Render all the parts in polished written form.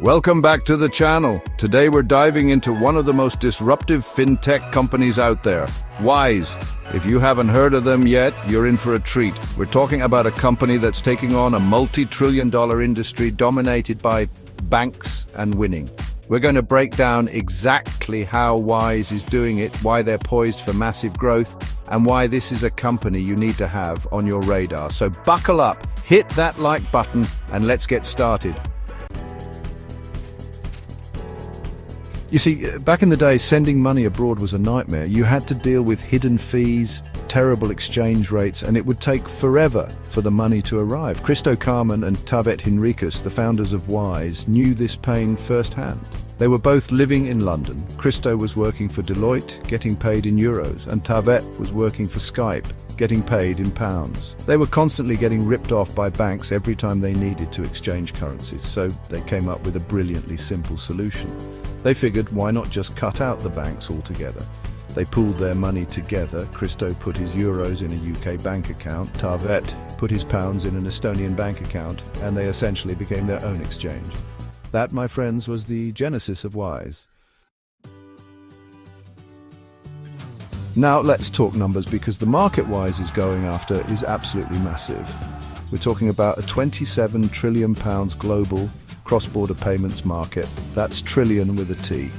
Welcome back to the channel. Today we're diving into one of the most disruptive fintech companies out there, Wise. If you haven't heard of them yet, you're in for a treat. We're talking about a company that's taking on a multi-trillion-dollar industry dominated by banks and winning. We're going to break down exactly how Wise is doing it, why they're poised for massive growth, and why this is a company you need to have on your radar. So buckle up, hit that like button, and let's get started. You see, back in the day, sending money abroad was a nightmare. You had to deal with hidden fees, terrible exchange rates, and it would take forever for the money to arrive. Cristo Carmen and Tabet Henriques, the founders of Wise, knew this pain firsthand. They were both living in London. Cristo was working for Deloitte, getting paid in euros, and Tabet was working for Skype, getting paid in pounds. They were constantly getting ripped off by banks every time they needed to exchange currencies, so they came up with a brilliantly simple solution. They figured, why not just cut out the banks altogether? They pooled their money together. Cristo put his euros in a UK bank account, Tabet put his pounds in an Estonian bank account, and they essentially became their own exchange. That, my friends, was the genesis of Wise. Now let's talk numbers, because the market Wise is going after is absolutely massive. We're talking about a £27 trillion global cross-border payments market. That's trillion with a T.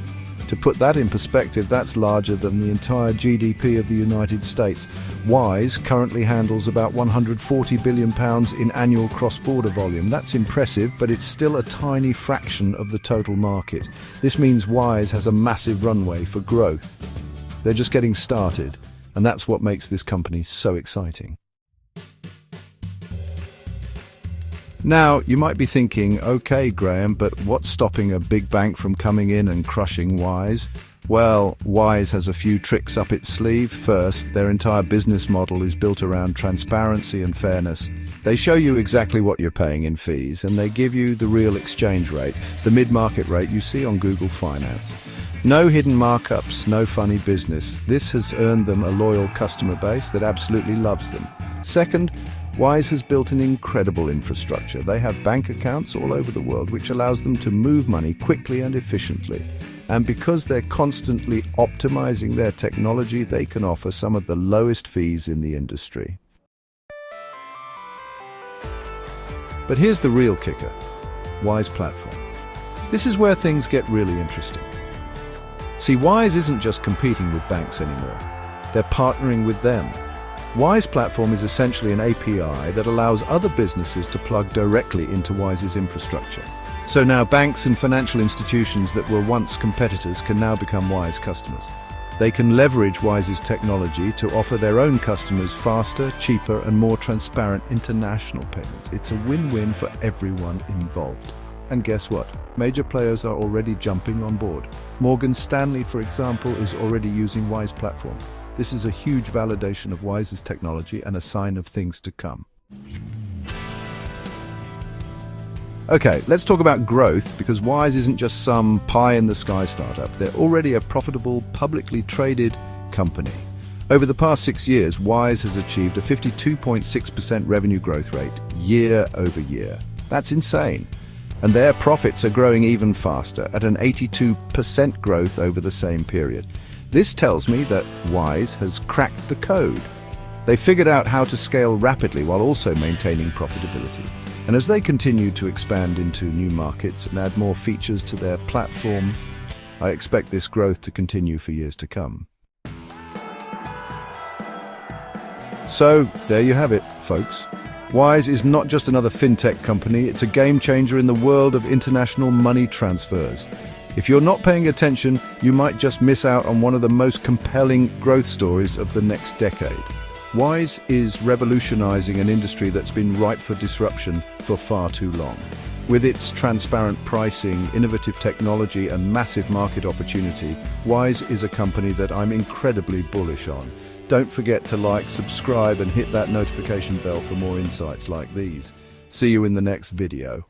To put that in perspective, that's larger than the entire GDP of the United States. Wise currently handles about £140 billion in annual cross-border volume. That's impressive, but it's still a tiny fraction of the total market. This means Wise has a massive runway for growth. They're just getting started, and that's what makes this company so exciting. Now, you might be thinking, okay, Graham, but what's stopping a big bank from coming in and crushing Wise? Well, Wise has a few tricks up its sleeve. First, their entire business model is built around transparency and fairness. They show you exactly what you're paying in fees, and they give you the real exchange rate, the mid-market rate you see on Google Finance. No hidden markups, no funny business. This has earned them a loyal customer base that absolutely loves them. Second, Wise has built an incredible infrastructure. They have bank accounts all over the world, which allows them to move money quickly and efficiently. And because they're constantly optimizing their technology, they can offer some of the lowest fees in the industry. But here's the real kicker: Wise Platform. This is where things get really interesting. See, Wise isn't just competing with banks anymore. They're partnering with them. Wise Platform is essentially an API that allows other businesses to plug directly into Wise's infrastructure. So now banks and financial institutions that were once competitors can now become Wise customers. They can leverage Wise's technology to offer their own customers faster, cheaper, and more transparent international payments. It's a win-win for everyone involved. And guess what? Major players are already jumping on board. Morgan Stanley, for example, is already using Wise Platform. This is a huge validation of Wise's technology and a sign of things to come. Okay, let's talk about growth, because Wise isn't just some pie-in-the-sky startup. They're already a profitable, publicly traded company. Over the past 6 years, Wise has achieved a 52.6% revenue growth rate year over year. That's insane. And their profits are growing even faster, at an 82% growth over the same period. This tells me that Wise has cracked the code. They figured out how to scale rapidly while also maintaining profitability. And as they continue to expand into new markets and add more features to their platform, I expect this growth to continue for years to come. So, there you have it, folks. Wise is not just another fintech company, it's a game changer in the world of international money transfers. If you're not paying attention, you might just miss out on one of the most compelling growth stories of the next decade. Wise is revolutionizing an industry that's been ripe for disruption for far too long. With its transparent pricing, innovative technology, and massive market opportunity, Wise is a company that I'm incredibly bullish on. Don't forget to like, subscribe, and hit that notification bell for more insights like these. See you in the next video.